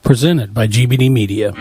presented by GBD Media.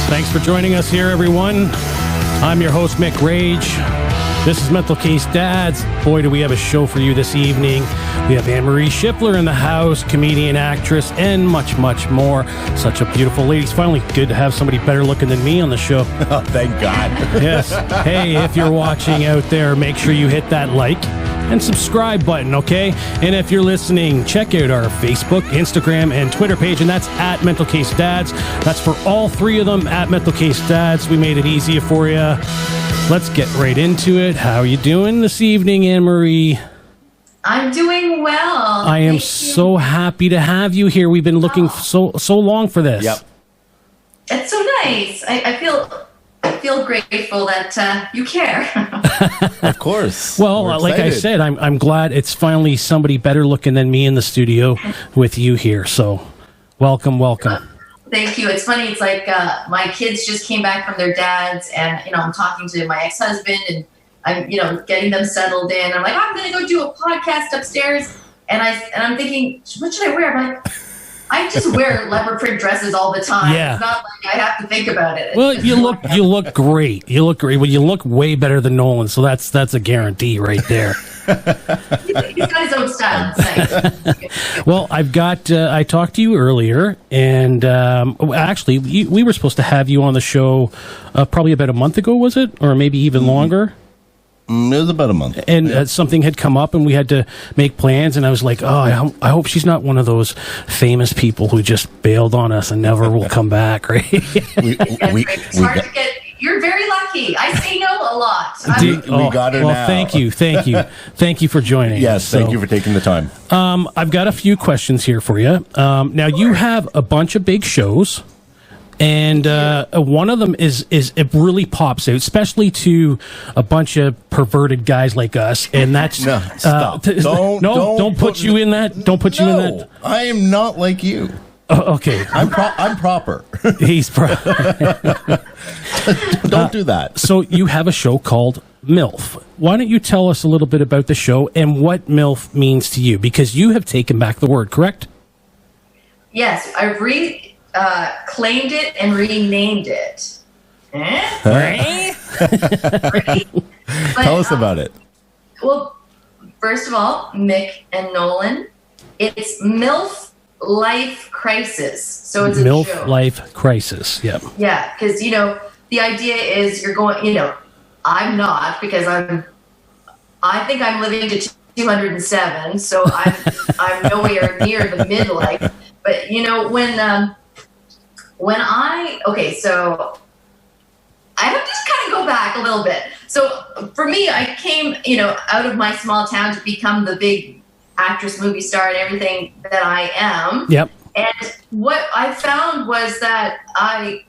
Thanks for joining us here, everyone. I'm your host, Mick Rage. This is Mental Case Dads. Boy, do we have a show for you this evening. We have Anne Marie Scheffler in the house, comedian, actress, and much, much more. Such a beautiful lady. It's finally good to have somebody better looking than me on the show. Oh, thank God. Yes. Hey, if you're watching out there, make sure you hit that like and subscribe button, okay? And if you're listening, check out our Facebook, Instagram, and Twitter page, and that's at Mental Case Dads. That's for all three of them, at Mental Case Dads. We made it easier for you. Let's get right into it. How are you doing this evening, Anne Marie? I'm doing well. I am so happy to have you here. We've been looking so long for this. Yep. It's so nice. I feel grateful that you care. Of course. Well, like I said, I'm glad it's finally somebody better looking than me in the studio with you here. So, welcome. Thank you. It's funny. It's like my kids just came back from their dads, and I'm talking to my ex-husband, and I'm getting them settled in. I'm like, I'm going to go do a podcast upstairs, and I'm thinking, what should I wear? I'm like, I just wear leopard print dresses all the time. Yeah. It's not like I have to think about it. Well, you look great. You look great. Well, you look way better than Nolan, so that's a guarantee right there. He's got his own style. It's nice. Well, I talked to you earlier, and actually, we were supposed to have you on the show probably about a month ago, was it? Or maybe even longer? It was about a month. And something had come up, and we had to make plans, and I was like, oh, I hope she's not one of those famous people who just bailed on us and never will come back, right? It's hard to get. You're very lucky. I say no a lot. We got her now. Well, thank you for joining. Yes, thank you for taking the time. I've got a few questions here for you. Now, you have a bunch of big shows. And one of them is it really pops out, especially to a bunch of perverted guys like us. And that's no, stop. Don't put you in that. Don't put you in that. I am not like you. Okay, I'm proper. He's don't do that. So you have a show called MILF. Why don't you tell us a little bit about the show and what MILF means to you? Because you have taken back the word, correct? Yes, I've claimed it and renamed it. Tell us about it. Well, first of all, Mick and Nolan, it's MILF Life Crisis. So it's MILF a joke. Life Crisis. Yep. Yeah, because the idea is you're going. I'm not, because I think I'm living to 207, so I'm nowhere near the midlife. But so I have to just kind of go back a little bit. So for me, I came, out of my small town to become the big actress, movie star, and everything that I am. Yep. And what I found was that I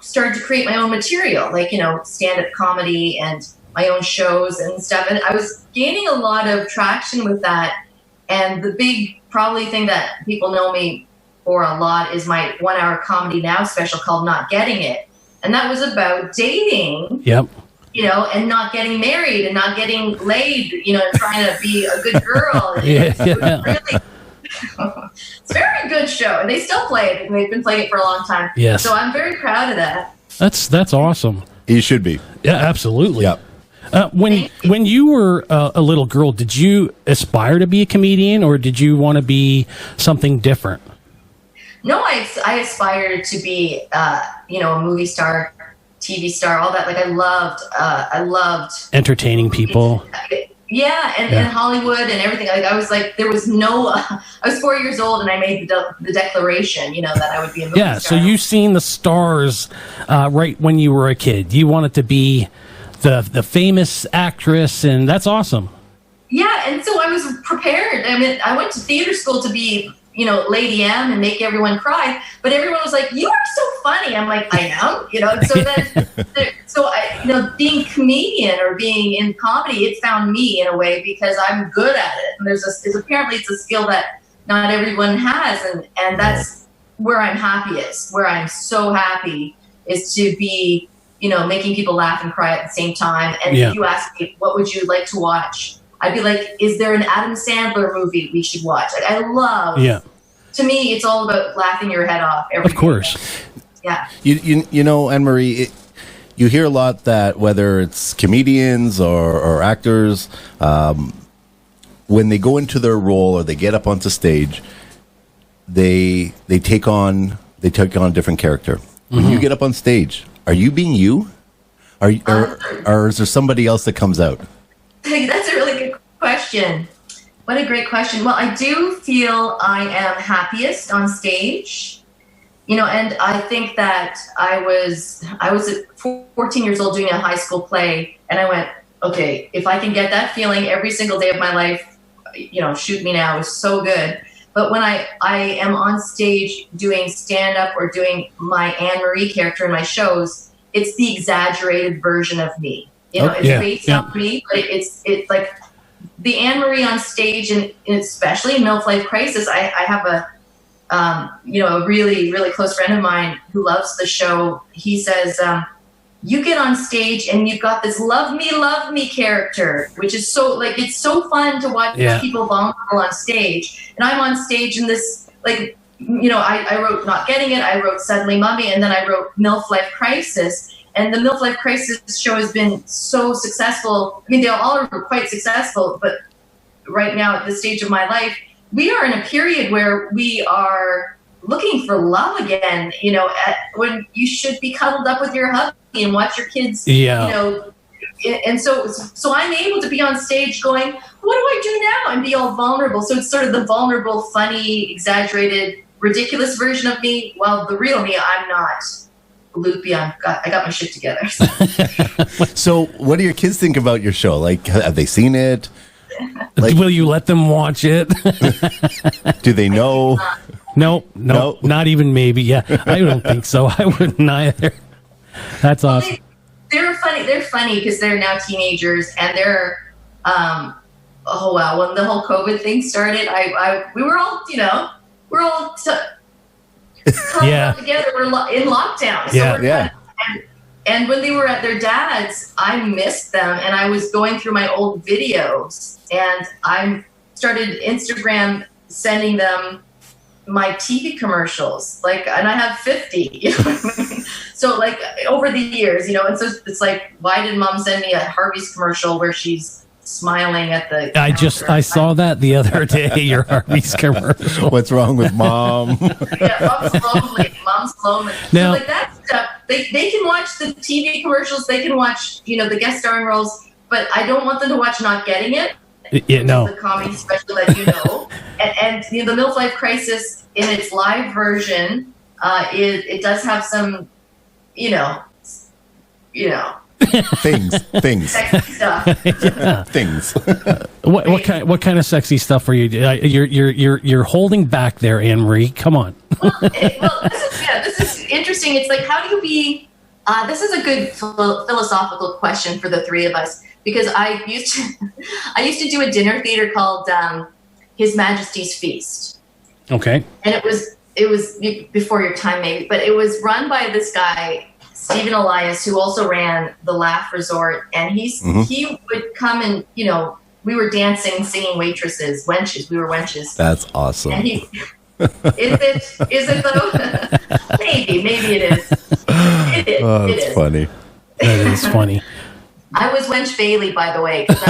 started to create my own material, like, stand-up comedy and my own shows and stuff. And I was gaining a lot of traction with that. And the big probably thing that people know me for a lot is my 1 Hour Comedy Now special called Not Getting It. And that was about dating. Yep. And not getting married and not getting laid, and trying to be a good girl. It's a very good show. And they still play it, and they've been playing it for a long time. Yes. So I'm very proud of that. That's awesome. You should be. Yeah, absolutely. Yep. When you were a little girl, did you aspire to be a comedian, or did you want to be something different? No, I aspired to be, a movie star, TV star, all that. Like I loved entertaining people. Yeah, and Hollywood and everything. Like I was like, there was no. I was 4 years old, and I made the declaration, that I would be a movie star. So you've seen the stars right when you were a kid. You wanted to be the famous actress, and that's awesome. Yeah, and so I was prepared. I mean, I went to theater school to be, Lady M and make everyone cry. But everyone was like, "You are so funny." I'm like, "I am," So then, being comedian or being in comedy, it found me in a way because I'm good at it. And apparently it's a skill that not everyone has, and that's where I'm happiest. Where I'm so happy is to be, making people laugh and cry at the same time. And if you ask me, what would you like to watch? I'd be like, is there an Adam Sandler movie we should watch? Like, I love. Yeah. To me, it's all about laughing your head off. Of course. Yeah. Anne Marie, you hear a lot that whether it's comedians or actors, when they go into their role or they get up onto stage, they take on a different character. When you get up on stage, are you being you, or is there somebody else that comes out? That's a really good question. What a great question. Well, I do feel I am happiest on stage, and I think that I was at 14 years old doing a high school play, and I went, okay, if I can get that feeling every single day of my life, shoot me now. It was so good. But when I am on stage doing stand-up or doing my Anne Marie character in my shows, it's the exaggerated version of me. It's based on me, but it's like the Anne Marie on stage, and especially in MILF Life Crisis. I have a really, really close friend of mine who loves the show. He says, you get on stage and you've got this love me character, which is so it's so fun to watch people vulnerable on stage. And I'm on stage in this, I wrote Not Getting It, I wrote Suddenly Mummy, and then I wrote MILF Life Crisis. And the MILF Life Crisis show has been so successful. I mean, they all are quite successful, but right now at this stage of my life, we are in a period where we are looking for love again, when you should be cuddled up with your hubby and watch your kids, and so I'm able to be on stage going, what do I do now? And be all vulnerable. So it's sort of the vulnerable, funny, exaggerated, ridiculous version of me. Well, the real me, I'm not loopy. I got my shit together. So what do your kids think about your show? Like, have they seen it? Will you let them watch it? Do they know? No, not even maybe. Yeah, I don't think so. I wouldn't either. That's awesome. They're funny. They're funny because they're now teenagers, and they're when the whole COVID thing started, we were all together. We're in lockdown. So and when they were at their dad's, I missed them, and I was going through my old videos, and I started Instagram sending them my TV commercials, and I have 50, So over the years, and so it's like, why did Mom send me a Harvey's commercial where she's smiling at the counter? I saw that the other day, your Harvey's commercial. What's wrong with Mom? Mom's lonely. Now, so that stuff, they can watch the TV commercials, they can watch, the guest starring roles, but I don't want them to watch Not Getting It. The comedy special that and the MILF Life Crisis in its live version, it does have some, things, sexy stuff. things. What kind of sexy stuff are you? You're holding back there, Anne Marie. Come on. This is interesting. It's like, how do you be? This is a good philosophical question for the three of us, because I used to do a dinner theater called His Majesty's Feast. Okay. And it was before your time maybe, but it was run by this guy, Stephen Elias, who also ran the Laugh Resort, and he would come and we were dancing, singing waitresses, wenches. We were wenches. That's awesome. And is it though? maybe it is. It is. Oh, that's funny. That is funny. I was Wench Bailey, by the way. 'Cause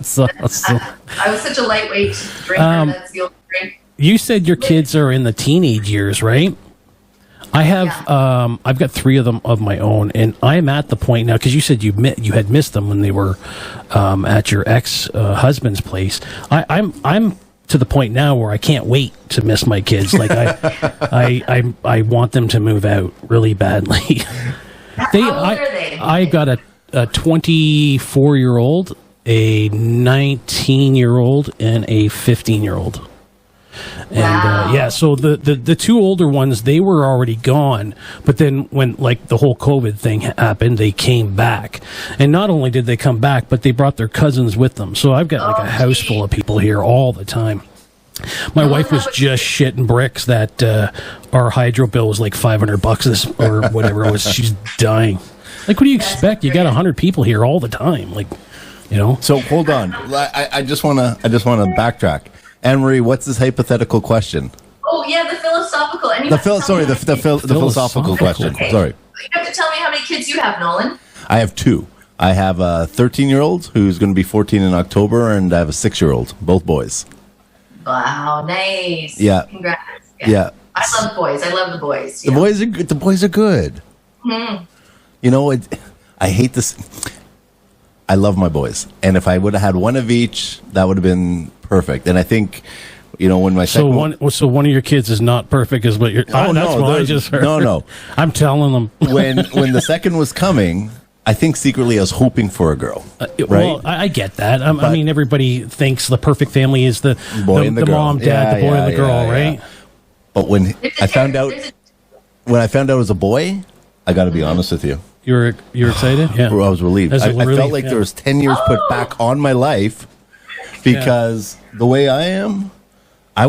That's awesome. I was such a lightweight drinker. That's the old drink. You said your kids are in the teenage years, right? I have. I've got 3 of them of my own, and I'm at the point now because you said you had missed them when they were at your ex husband's place. I'm to the point now where I can't wait to miss my kids. Like I want them to move out really badly. How old are they? I got a 24-year-old, a 19-year-old, and a 15-year-old. And Wow. so the 2 older ones, they were already gone, but then when like the whole COVID thing happened, they came back. And not only did they come back, but they brought their cousins with them. So I've got like a house full of people here all the time. My wife was just shitting bricks that our hydro bill was like $500 or whatever it was. She's dying. Like, what do you expect? You got 100 people here all the time, like, you know. So hold on. I just want to backtrack. Anne Marie, what's this hypothetical question? Oh yeah, the philosophical. And you The have to tell me philosophical question. Okay. Sorry. You have to tell me how many kids you have, Nolan. I have 2. I have a 13-year-old who's going to be 14 in October, and I have a 6-year-old, both boys. Wow, nice. Yeah. Congrats. Yeah. I love boys. I love the boys. The boys are good. The boys are good. You know, I hate this. I love my boys, and if I would have had one of each, that would have been perfect. And I think, you know, when my So one of your kids is not perfect, is what you're. Oh, that's what I just heard. No. I'm telling them. when the second was coming, I think secretly I was hoping for a girl. Right? Well, I get that. I mean, everybody thinks the perfect family is the boy and the girl. mom, dad, the boy and the girl, right? But when I found out it was a boy, I got to be honest with you. You're excited? Yeah. I was relieved. I felt like there was 10 years put back on my life because the way I am, I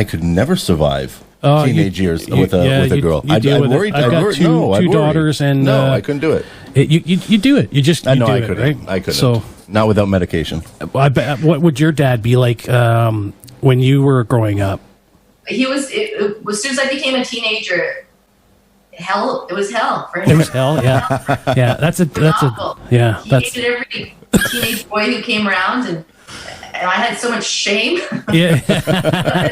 could never survive teenage years with a girl. I've got two daughters, and I couldn't do it. You do it. You just I know do I it, couldn't. right? I couldn't. So not without medication. I bet, what would your dad be like when you were growing up? He was. As soon as I became a teenager, hell. It was hell for him. It was hell. Yeah, yeah. That's a. Yeah. He That's. hated every teenage boy who came around, and I had so much shame. Yeah.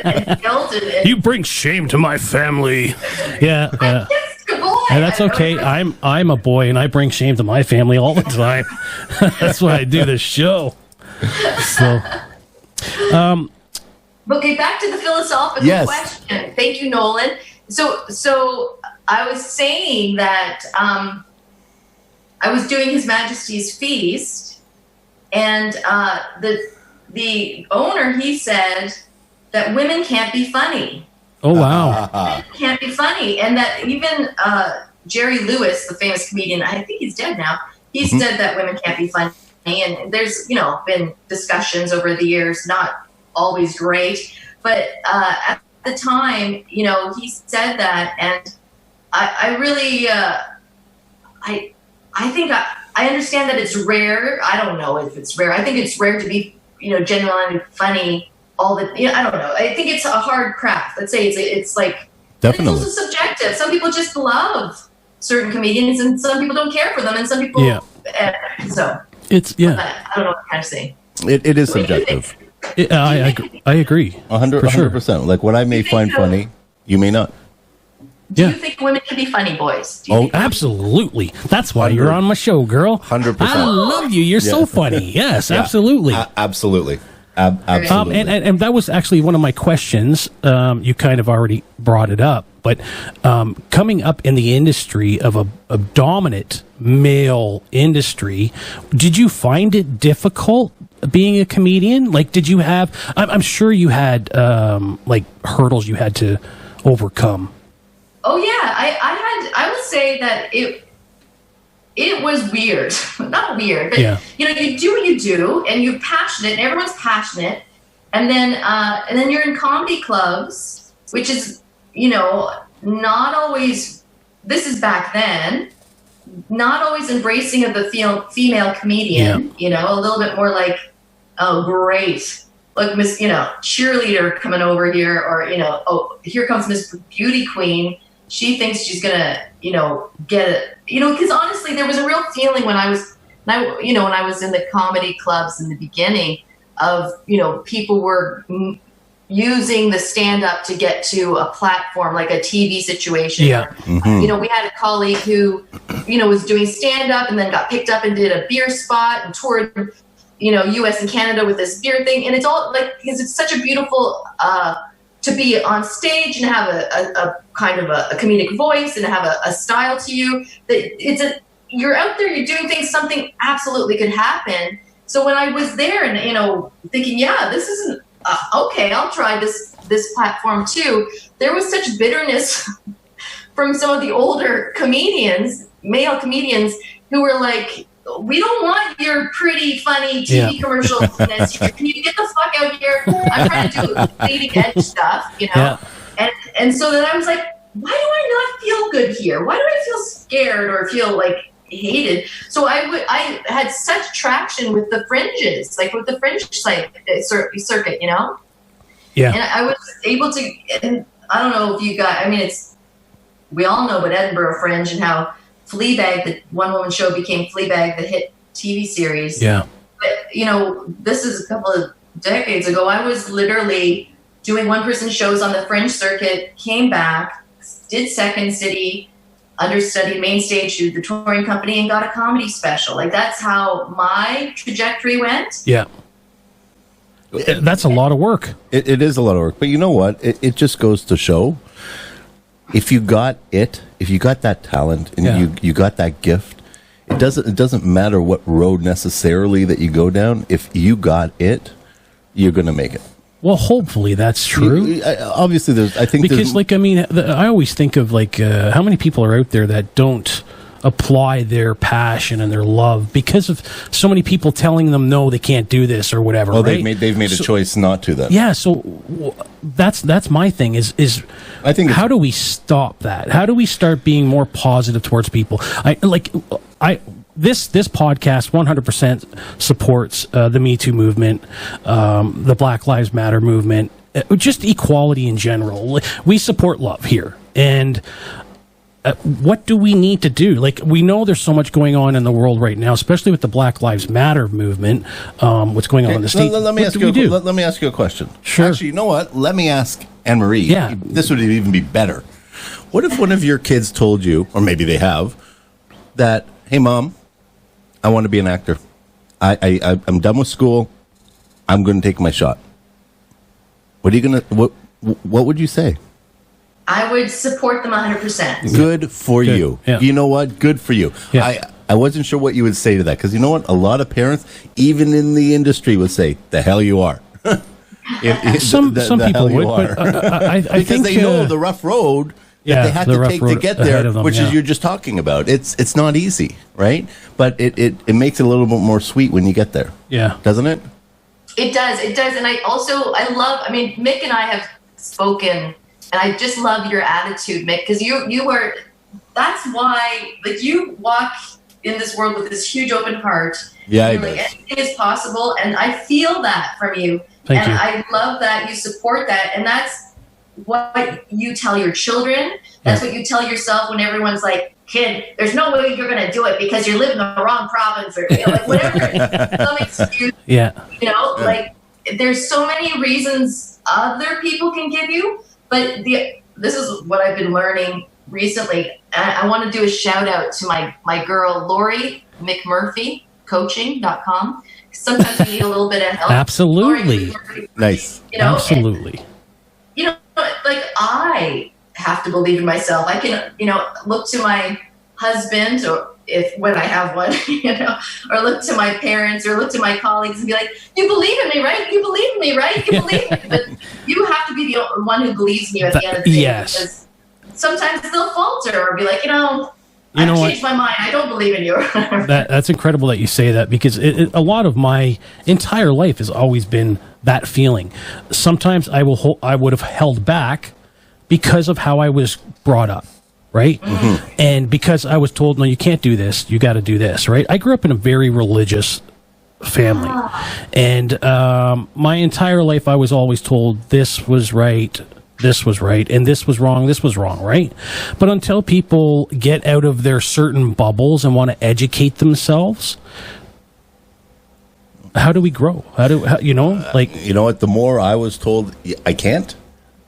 and guilt. And You bring shame to my family. Yeah. Yeah. Yes, good boy. And that's okay. I'm a boy, and I bring shame to my family all the time. That's why I do this show. So, Okay, back to the philosophical question. Thank you, Nolan. So I was saying that I was doing His Majesty's feast, and the owner, he said that women can't be funny. oh wow. Women can't be funny, and that even Jerry Lewis, the famous comedian, I think he's dead now. He said that women can't be funny, and there's been discussions over the years, not always great, but at the time, he said that, and I really, I think I understand that it's rare. I don't know if it's rare. I think it's rare to be, genuinely funny all the. I don't know. I think it's a hard craft. Let's say it's like Definitely. It's also subjective. Some people just love certain comedians, and some people don't care for them, and some people. Yeah. So It's I don't know what kind of say. It is subjective. I agree. 100%. Like what I may find funny, you may not. Do you think women can be funny, boys? Do you think Absolutely. That's why you're on my show, girl. 100%. I love you. You're so funny. Yes, absolutely. Absolutely. Absolutely. And that was actually one of my questions. You kind of already brought it up, but coming up in the industry of a dominant male industry, did you find it difficult being a comedian? Like, did you have? I'm sure you had like hurdles you had to overcome. Oh yeah, I would say that it was weird. Not weird, but you do what you do, and you're passionate, and everyone's passionate, and then you're in comedy clubs, which is not always. This is back then, not always embracing of the female comedian. A little bit more like, oh great, look Miss cheerleader coming over here, or oh here comes Miss Beauty Queen. She thinks she's gonna, get it. Because honestly, there was a real feeling when I was in the comedy clubs in the beginning of, people were, using the stand-up to get to a platform, like a TV situation. Yeah. You know, we had a colleague who, you know, was doing stand-up and then got picked up and did a beer spot and toured, you know, US and Canada with this beer thing. And it's all like, because it's such a beautiful, to be on stage and have a kind of a comedic voice and have a style to you, that you're out there, you're doing things, something absolutely could happen. So when I was there and, you know, thinking, yeah, this isn't, okay, I'll try this platform too. There was such bitterness from some of the older comedians, male comedians, who were like, we don't want your pretty, funny TV commercials. Can you get the fuck out here? I'm trying to do leading edge stuff, you know? Yeah. And so then I was like, why do I not feel good here? Why do I feel scared or feel like hated? So I had such traction with the fringes, like with the fringe circuit, you know? Yeah. And I was able to, and I don't know if you got, I mean, we all know about Edinburgh Fringe and how Fleabag, the one-woman show, became Fleabag, the hit TV series. Yeah. But, you know, this is a couple of decades ago. I was literally doing one-person shows on the fringe circuit, came back, did Second City, understudied main stage through the touring company, and got a comedy special. Like, that's how my trajectory went. Yeah. That's a lot of work. It is a lot of work. But you know what? It just goes to show, if you got that talent and you got that gift, it doesn't matter what road necessarily that you go down. If you got it, you're going to make it. Well, hopefully that's true. Obviously, I always think of how many people are out there that don't apply their passion and their love because of so many people telling them no, they can't do this or whatever. Oh, right? they've made a choice not to. Then so that's my thing. Is I think how do we stop that? How do we start being more positive towards people? This podcast 100% supports the Me Too movement, the Black Lives Matter movement, just equality in general. We support love here. And what do we need to do? Like, we know there's so much going on in the world right now, especially with the Black Lives Matter movement, what's going on in the States. Let me ask you a question. Sure. Actually, you know what? Let me ask Anne Marie. Yeah. This would even be better. What if one of your kids told you, or maybe they have, that, hey, Mom, I want to be an actor. I'm done with school. I'm going to take my shot. What would you say? I would support them 100%. Good for you. Yeah. You know what? Good for you. Yeah. I wasn't sure what you would say to that, because you know what? A lot of parents, even in the industry, would say, the hell you are. Some people would, but I because think they know the rough road that they had to take to get there, which is you're just talking about. It's not easy, right? But it makes it a little bit more sweet when you get there. Yeah. Doesn't it? It does. And Mick and I have spoken, and I just love your attitude, Mick, because that's why, like, you walk in this world with this huge open heart. Yeah, anything is possible, and I feel that from you. Thank you. I love that you support that, and that's what you tell your children. That's what you tell yourself when everyone's like, kid, there's no way you're going to do it because you live in the wrong province, or like whatever. Some excuse. Yeah. Like, there's so many reasons other people can give you, but this is what I've been learning recently. I want to do a shout out to my girl, Lori McMurphy, coaching.com. Sometimes you need a little bit of help. Absolutely. Nice. Absolutely. Like, I have to believe in myself. I can, look to my husband, or when I have one, or look to my parents, or look to my colleagues and be like, you believe in me, right? You believe in me, right? You believe in me. But you have to be the one who believes in you at the end of the day. Yes. Because sometimes they'll falter or be like, I've changed my mind. I don't believe in you. That's incredible that you say that, because a lot of my entire life has always been that feeling. Sometimes I would have held back because of how I was brought up, right? Mm-hmm. And because I was told, no, you can't do this. You got to do this, right? I grew up in a very religious family. And my entire life I was always told this was right, and this was wrong, right? But until people get out of their certain bubbles and want to educate themselves, how do we grow? You know what? The more I was told I can't,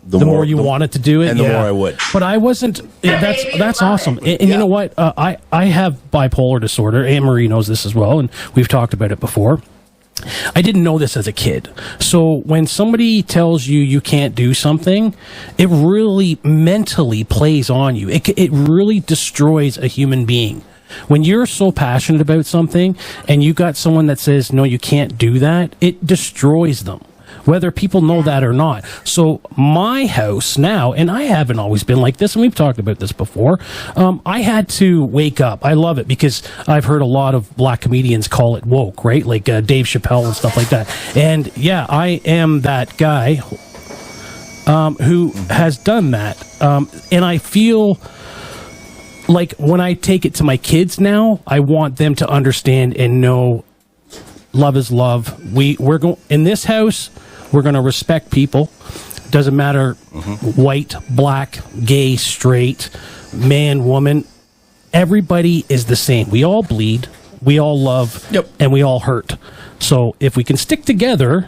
the more you wanted to do it, and the more I would. But I wasn't. That's awesome. And you know what? I have bipolar disorder. Anne Marie knows this as well, and we've talked about it before. I didn't know this as a kid. So when somebody tells you you can't do something, it really mentally plays on you. It really destroys a human being. When you're so passionate about something and you got someone that says, no, you can't do that, it destroys them, whether people know that or not. So my house now, and I haven't always been like this, and we've talked about this before, I had to wake up. I love it because I've heard a lot of black comedians call it woke, right? Like Dave Chappelle and stuff like that. And yeah, I am that guy who has done that. And I feel like when I take it to my kids now, I want them to understand and know love is love. We're going in this house. We're going to respect people. Doesn't matter white, black, gay, straight, man, woman. Everybody is the same. We all bleed. We all love. Yep. And we all hurt. So if we can stick together,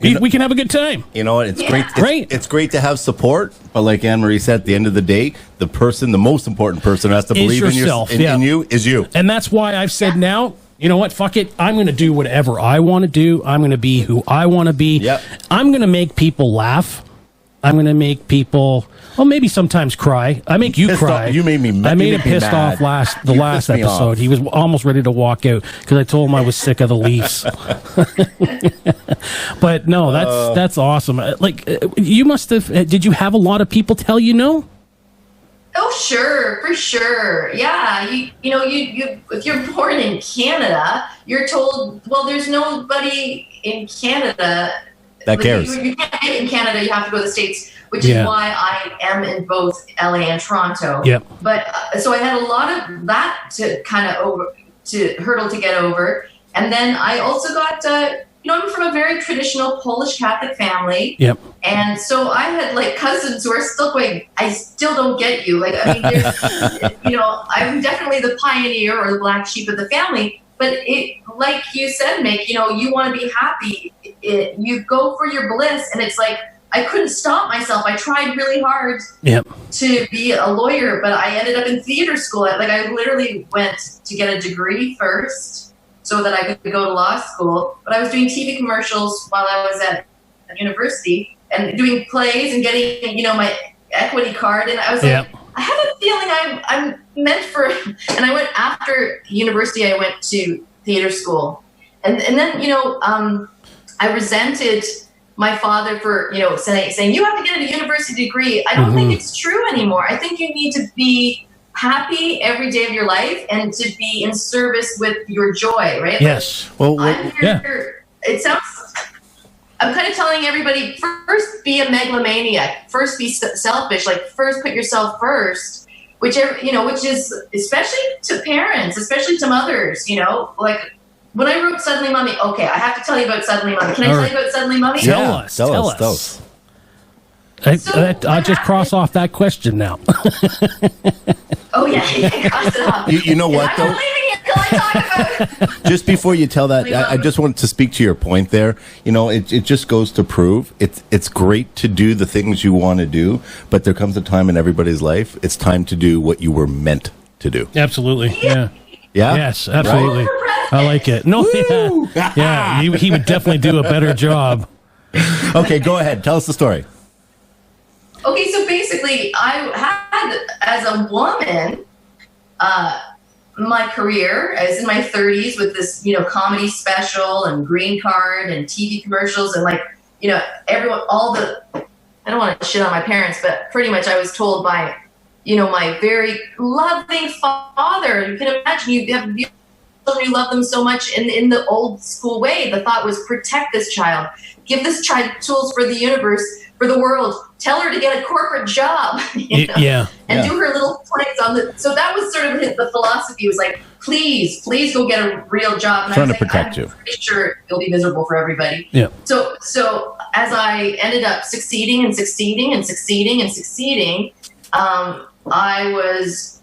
we can have a good time. You know what? It's great. Right? It's great to have support, but like Anne Marie said, at the end of the day, the most important person who has to believe yourself, in you is you. And that's why I've said now, you know what? Fuck it. I'm going to do whatever I want to do. I'm going to be who I want to be. Yep. I'm going to make people laugh. I'm going to make people, well, maybe sometimes cry. I make you cry. You made me mad. I made him pissed off the last episode. He was almost ready to walk out because I told him I was sick of the Leafs. But no, that's awesome. Like, you must have, did you have a lot of people tell you no? Oh, sure, for sure. Yeah, you if you're born in Canada, you're told, well, there's nobody in Canada that cares. You can't get in Canada, you have to go to the States, which is why I am in both LA and Toronto. Yep. But so I had a lot of that to kind of hurdle to get over. And then I also got, I'm from a very traditional Polish Catholic family. Yep. And so I had like cousins who are still going, I still don't get you. Like, I mean, there's, I'm definitely the pioneer or the black sheep of the family. But it, like you said, Mick, you want to be happy. You go for your bliss. And it's like, I couldn't stop myself. I tried really hard to be a lawyer, but I ended up in theater school. Like, I literally went to get a degree first so that I could go to law school. But I was doing TV commercials while I was at university and doing plays and getting, my equity card. And I was like, I have a feeling I'm meant for, and I went after university, I went to theater school. And then, I resented my father for, saying, you have to get a university degree. I don't think it's true anymore. I think you need to be happy every day of your life and to be in service with your joy, right? Yes. It sounds, I'm kind of telling everybody, first be a megalomaniac, first be selfish, like first put yourself first, which is especially to parents, especially to mothers, like when I wrote Suddenly Mommy, okay, I have to tell you about Suddenly Mommy. Can I tell you about Suddenly Mommy? Tell us. I just cross off that question now. Oh yeah, cross it off. You know what though? I'm not leaving it until I talk about it. Just before you tell that, I just wanted to speak to your point there. It just goes to prove it's great to do the things you want to do, but there comes a time in everybody's life it's time to do what you were meant to do. Absolutely. Yeah. Yeah. Yes, absolutely. Right? I like it. No, yeah. He would definitely do a better job. Okay, go ahead. Tell us the story. Okay, so basically, I had, as a woman, my career. I was in my 30s with this, comedy special and green card and TV commercials and everyone, I don't want to shit on my parents, but pretty much I was told by, my very loving father. You can imagine you have children, you love them so much in the old school way. The thought was protect this child, give this child tools for the universe, for the world. Tell her to get a corporate job, and do her little planks on the. So that was sort of the philosophy. It was like, please go get a real job. And trying to protect you. I'm pretty sure you'll be miserable for everybody. Yeah. So as I ended up succeeding, I was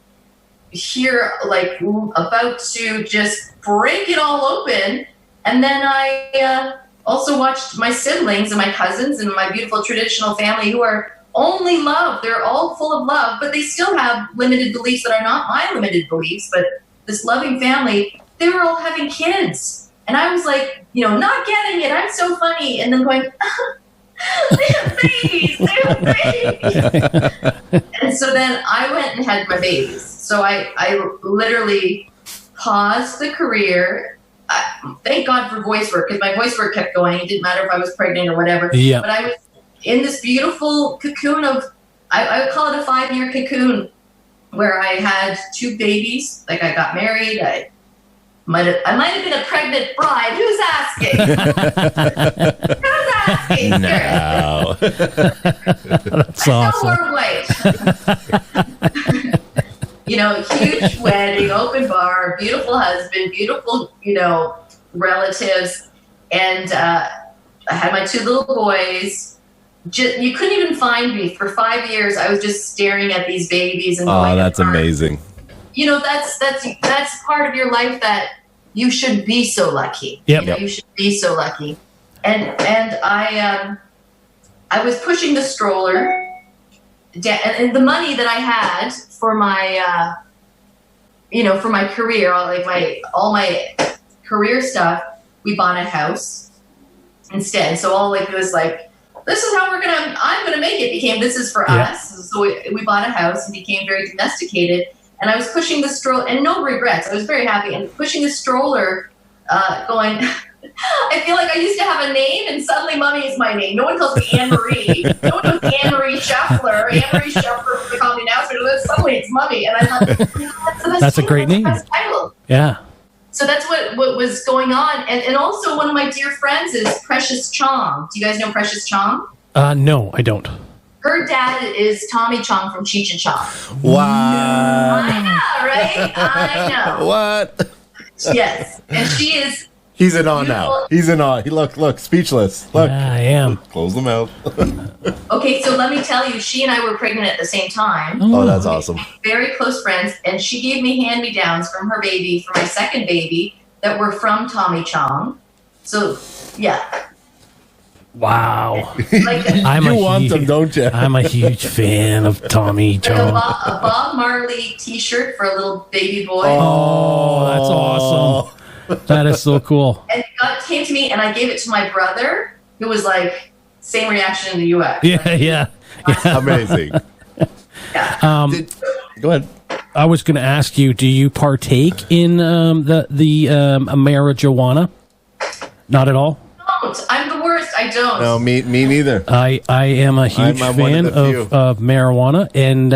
here about to just break it all open And then I also watched my siblings and my cousins and my beautiful traditional family who are only love. They're all full of love, but they still have limited beliefs that are not my limited beliefs. But this loving family, they were all having kids. And I was like, not getting it. I'm so funny. And then going, they have babies. They have babies. And so then I went and had my babies. So I literally paused the career. Thank God for voice work, because my voice work kept going. It didn't matter if I was pregnant or whatever. Yeah. But I was in this beautiful cocoon of, I would call it a 5-year cocoon, where I had 2 babies. Like, I got married. I might have been a pregnant bride. Who's asking? Who's asking? No. That's awesome. I wore white. Huge wedding, open bar, beautiful husband, beautiful, relatives. And I had my 2 little boys. You couldn't even find me. For 5 years, I was just staring at these babies and going, that's amazing. That's part of your life that you should be so lucky. Yep. You should be so lucky. And I was pushing the stroller, and the money that I had for my for my career, all my career stuff, we bought a house instead. So it was like, this is how I'm gonna make it. Became, this is for us. So we bought a house and became very domesticated. And I was pushing the stroller, and no regrets. I was very happy, and pushing the stroller, going, I feel like I used to have a name, and suddenly Mummy is my name. No one calls me Anne Marie. No one knows Anne Marie Scheffler. Anne Marie Scheffler, they call me now. So suddenly it's Mummy. And I thought, that's a great name. That's the best title. Yeah. So that's what was going on. And also, one of my dear friends is Precious Chong. Do you guys know Precious Chong? No, I don't. Her dad is Tommy Chong from Cheech and Chong. Wow. I know, right? I know. What? Yes. And she is... He's in awe now. He's in awe. Look, speechless. Look. Yeah, I am. Close the mouth. Okay, so let me tell you, she and I were pregnant at the same time. Oh, that's awesome. Very close friends, and she gave me hand-me-downs from her baby, for my second baby, that were from Tommy Chong. So, yeah. Wow. Like You want them, don't you? I'm a huge fan of Tommy a Chong. Bob Marley t-shirt for a little baby boy. Oh, that's awesome. That is so cool. And it came to me, and I gave it to my brother, who was like, same reaction in the U.S. Yeah. Amazing. Yeah. Go ahead. I was going to ask you, do you partake in the marijuana? Not at all? I'm the worst. I don't. No, me neither. I am a huge I'm one fan of the few. of marijuana, and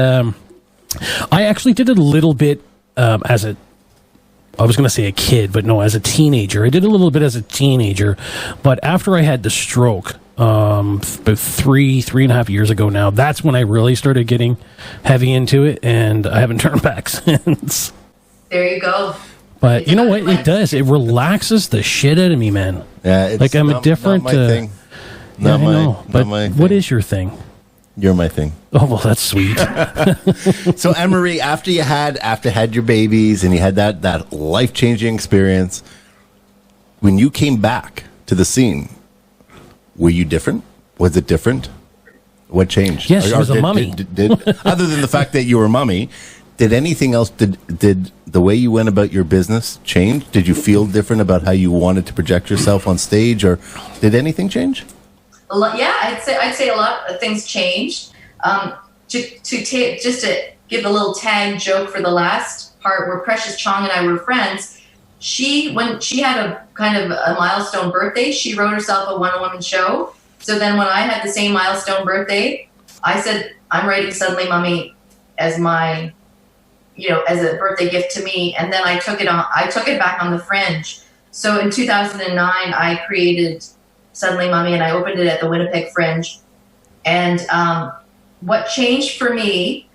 I actually did it a little bit as I was going to say a kid, but no, as a teenager. I did a little bit as a teenager, but after I had the stroke, about 3.5 years ago now, that's when I really started getting heavy into it, and I haven't turned back since. There you go. But you know what? It does. It relaxes the shit out of me, man. Yeah, it's like I'm a different. Not my thing. Not I know, but my what thing. is your thing? You're my thing. Oh well, that's sweet. So, Anne Marie, after you had your babies and you had that life-changing experience, when you came back to the scene, were you different? Was it different? What changed? Yes, she was a mummy. Did other than the fact that you were a mummy, did anything else? Did the way you went about your business change? Did you feel different about how you wanted to project yourself on stage, or did anything change? A lot, yeah, I'd say a lot of things changed. Just to give a little tag joke for the last part, where Precious Chong and I were friends, when she had a kind of a milestone birthday, she wrote herself a one-woman show. So then when I had the same milestone birthday, I said, I'm writing Suddenly Mummy as my, as a birthday gift to me. And then I took it back on the Fringe. So in 2009, I created Suddenly Mummy, and I opened it at the Winnipeg Fringe. And what changed for me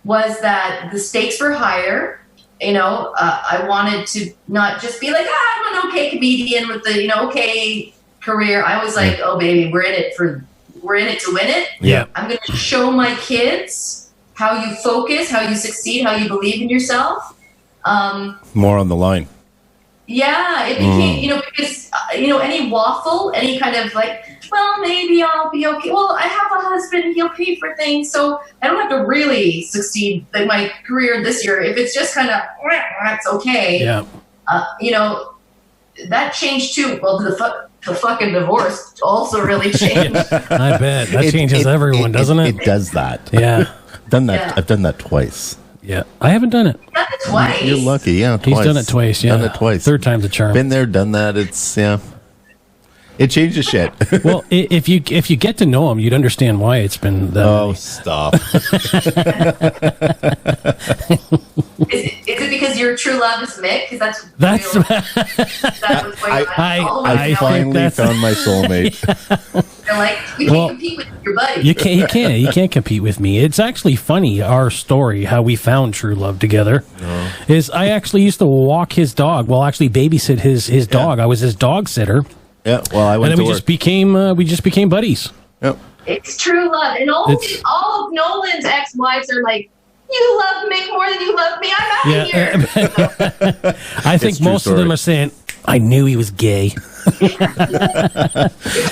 was that the stakes were higher. I wanted to not just be like, I'm an okay comedian with the, okay career. I was like, oh baby, we're in it to win it. Yeah. I'm going to show my kids how you focus, how you succeed, how you believe in yourself. More on the line. Yeah, it became, because, any waffle, any kind of like, well, maybe I'll be okay. Well, I have a husband, he'll pay for things, so I don't have to really succeed in my career this year. If it's just kind of, it's okay. Yeah. That changed too. Well, the fucking divorce also really changed. I bet. That changes everyone, doesn't it? It does that. Yeah. I've done that twice. Yeah. I haven't done it. Done it twice. You're lucky. Yeah, twice. He's done it twice. Yeah. Done it twice. Third time's a charm. Been there, done that. It's, yeah. It changes shit. Well, if you get to know him, you'd understand why it's been that. Oh, stop. Is it because your true love is Mick? Because that was going on. I finally found my soulmate. They're like, you can't compete with your buddy. You can't compete with me. It's actually funny, our story, how we found true love together. Is I actually used to walk his dog. Well, actually babysit his dog. I was his dog sitter. Yeah. Well, I went and then to we just became buddies. Yep. It's true love, and all of Nolan's ex-wives are like, you love Mick more than you love me. I'm out of here. I think most of them are saying, I knew he was gay.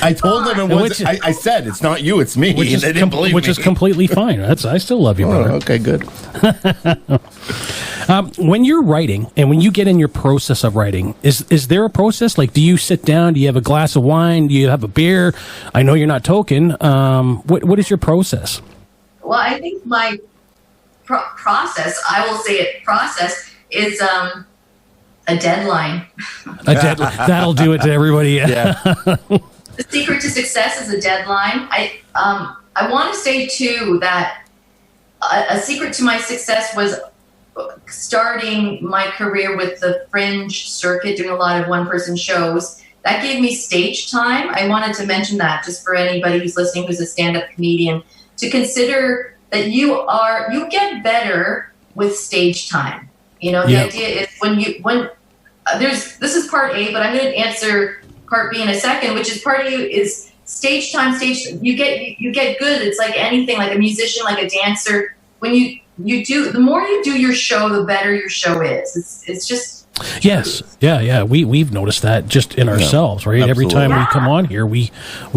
I told them it was. I said it's not you, it's me. Which is completely fine. I still love you, brother. Okay, good. When you're writing and when you get in your process of writing, is there a process? Like, do you sit down? Do you have a glass of wine? Do you have a beer? I know you're not token. What is your process? Well, I think my process, I will say it, process is a deadline. That'll do it to everybody. Yeah. The secret to success is a deadline. I want to say too that a secret to my success was starting my career with the Fringe circuit, doing a lot of one-person shows. That gave me stage time. I wanted to mention that just for anybody who's listening who's a stand-up comedian, to consider that you get better with stage time. The idea is this is part A, but I'm going to answer part B in a second, which is part A is stage time. You get good. It's like anything, like a musician, like a dancer. When you do, the more you do your show, the better your show is. It's just. Yes. Yeah. We've noticed that just in ourselves, right? Absolutely. Every time we come on here, we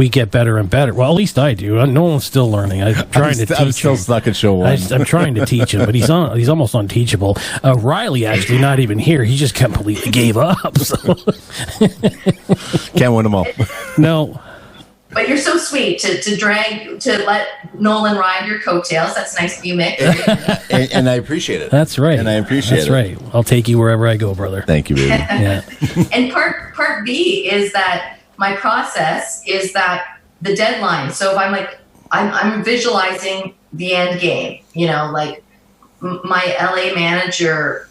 get better and better. Well, at least I do. Nolan's still learning. I'm trying to teach him. I'm still stuck at show one. I'm trying to teach him, but he's almost unteachable. Riley actually not even here. He just completely gave up. So. Can't win them all. No. But you're so sweet to let Nolan ride your coattails. That's nice of you, Mick. and I appreciate it. That's right. And I appreciate it. That's right. I'll take you wherever I go, brother. Thank you, baby. Yeah. And part B is that my process is that the deadline. So if I'm visualizing the end game, like my LA manager,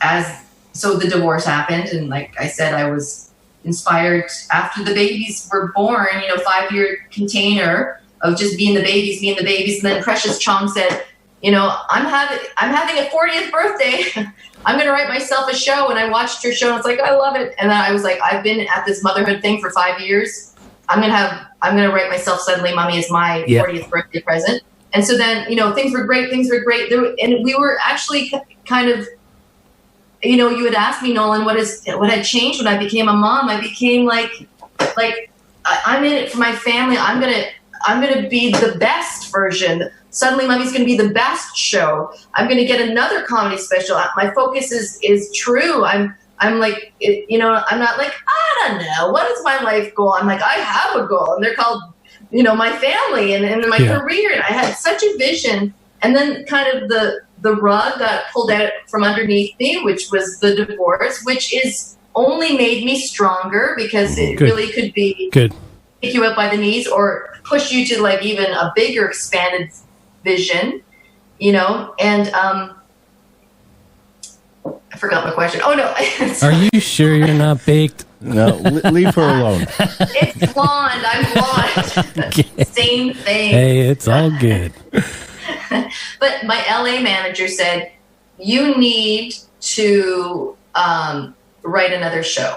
so the divorce happened, and like I said, I was inspired after the babies were born, 5-year container of just being the babies. And then Precious Chong said, I'm having a 40th birthday. I'm going to write myself a show. And I watched her show and I was like, I love it. And then I was like, I've been at this motherhood thing for 5 years. I'm going to write myself Suddenly Mommy as my 40th birthday present. And so then, things were great. And we were actually kind of, you had asked me, Nolan, what had changed when I became a mom. I became like I'm in it for my family. I'm gonna be the best version. Suddenly Mommy's gonna be the best show. I'm gonna get another comedy special. My focus is true. I'm like, I'm not like, I don't know, what is my life goal? I'm like, I have a goal, and they're called, my family and my career. And I had such a vision, and then kind of the rug got pulled out from underneath me, which was the divorce, which is only made me stronger because it really could be pick you up by the knees or push you to like even a bigger expanded vision, and I forgot my question. Oh no. Are you sure you're not baked? No, leave her alone. It's blonde. I'm blonde. Okay. Same thing. Hey, it's all good. But my LA manager said, you need to write another show.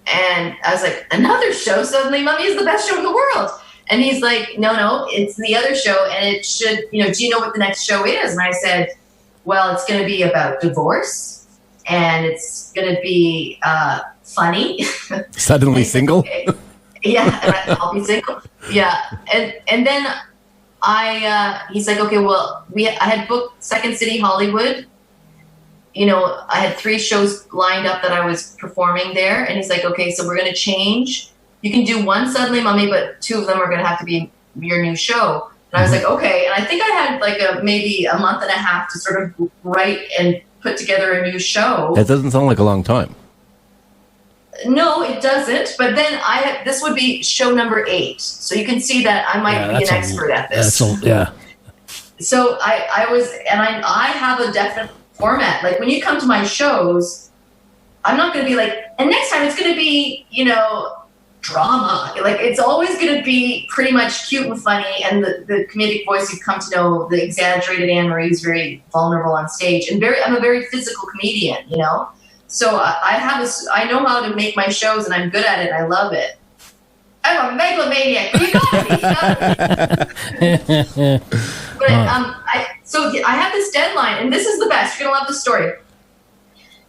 And I was like, another show? Suddenly Mommy is the best show in the world. And he's like, no, it's the other show. And it should, do you know what the next show is? And I said, well, it's going to be about divorce, and it's going to be funny. Suddenly single? Okay. Yeah, and I'll be single. Yeah, and then he's like, okay, well, I had booked Second City Hollywood. You know, I had 3 shows lined up that I was performing there, and he's like, okay, so we're going to change. You can do 1 Suddenly Mummy, but 2 of them are going to have to be your new show. And I was like, okay. And I think I had like maybe a month and a half to sort of write and put together a new show. That doesn't sound like a long time. No, it doesn't. But then this would be show number 8. So you can see that I might be an expert at this. So I have a definite format. Like when you come to my shows, I'm not going to be like, and next time it's going to be, you know, drama. Like it's always going to be pretty much cute and funny, and the comedic voice you've come to know, the exaggerated Anne Marie is very vulnerable on stage, and I'm a very physical comedian, you know. So I know how to make my shows, and I'm good at it. I love it. I'm a megalomaniac. You got me. But so I have this deadline, and this is the best. You're gonna love the story.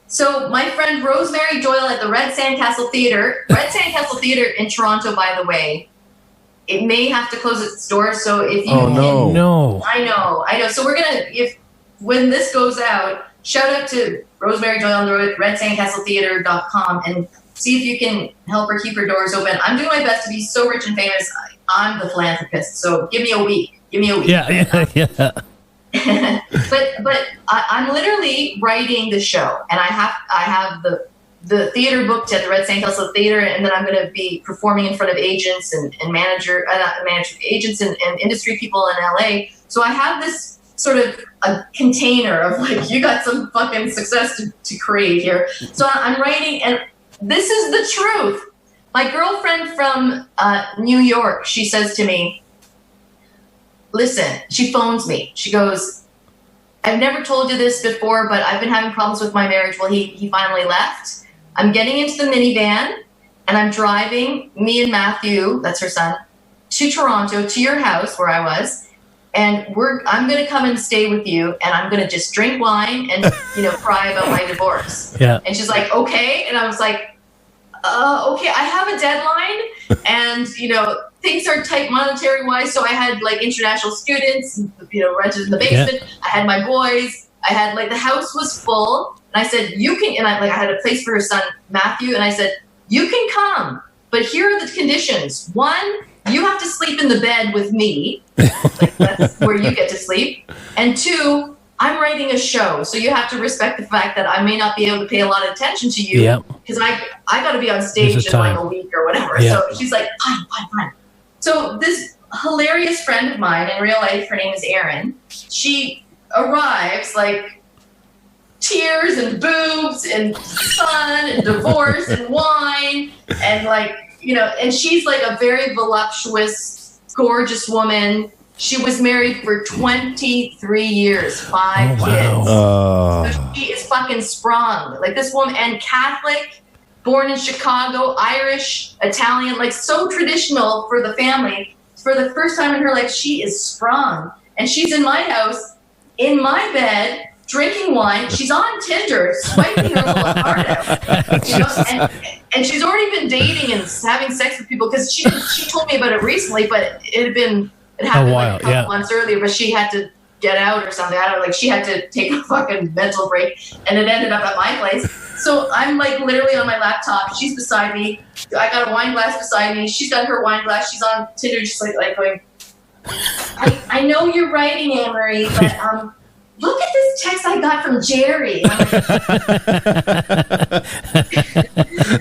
So my friend Rosemary Doyle at the Red Sandcastle Theatre in Toronto, by the way, it may have to close its doors. So if you, no, I know. So we're gonna, when this goes out, shout out to Rosemary Doyle on the RedSandcastleTheatre.com and see if you can help her keep her doors open. I'm doing my best to be so rich and famous. I'm the philanthropist. So give me a week. Yeah. But I'm literally writing the show, and I have the theater booked at the Red Sandcastle Theatre, and then I'm going to be performing in front of agents and agents and industry people in LA. So I have this sort of a container of like, you got some fucking success to create here. So I'm writing, and this is the truth. My girlfriend from New York, she says to me, listen, she phones me. She goes, I've never told you this before, but I've been having problems with my marriage. Well, he finally left. I'm getting into the minivan, and I'm driving me and Matthew, that's her son, to Toronto, to your house where I was. And I'm going to come and stay with you, and I'm going to just drink wine and, cry about my divorce. Yeah. And she's like, okay. And I was like, okay, I have a deadline, and, things are tight monetary wise. So I had like international students, rented in the basement. Yeah. I had my boys. I had the house was full, and I said, you can, and I had a place for her son, Matthew. And I said, you can come, but here are the conditions. 1, you have to sleep in the bed with me. That's where you get to sleep. And 2, I'm writing a show, so you have to respect the fact that I may not be able to pay a lot of attention to you because I got to be on stage in like a week or whatever. Yeah. So she's like, fine. So this hilarious friend of mine in real life, her name is Erin. She arrives like tears and boobs and sun and divorce and wine and and she's like a very voluptuous, gorgeous woman. She was married for 23 years, 5 kids. So she is fucking sprung. Like this woman, and Catholic, born in Chicago, Irish, Italian, so traditional for the family. For the first time in her life, she is sprung. And she's in my house, in my bed, drinking wine. She's on Tinder, swiping her little heart out. And she's already been dating and having sex with people because she told me about it recently, but it happened a couple months earlier, but she had to get out or something. I don't know, she had to take a fucking mental break, and it ended up at my place. So I'm literally on my laptop. She's beside me. I got a wine glass beside me. She's got her wine glass. She's on Tinder, just like going, I know you're writing, Anne Marie, but look at this text I got from Jerry.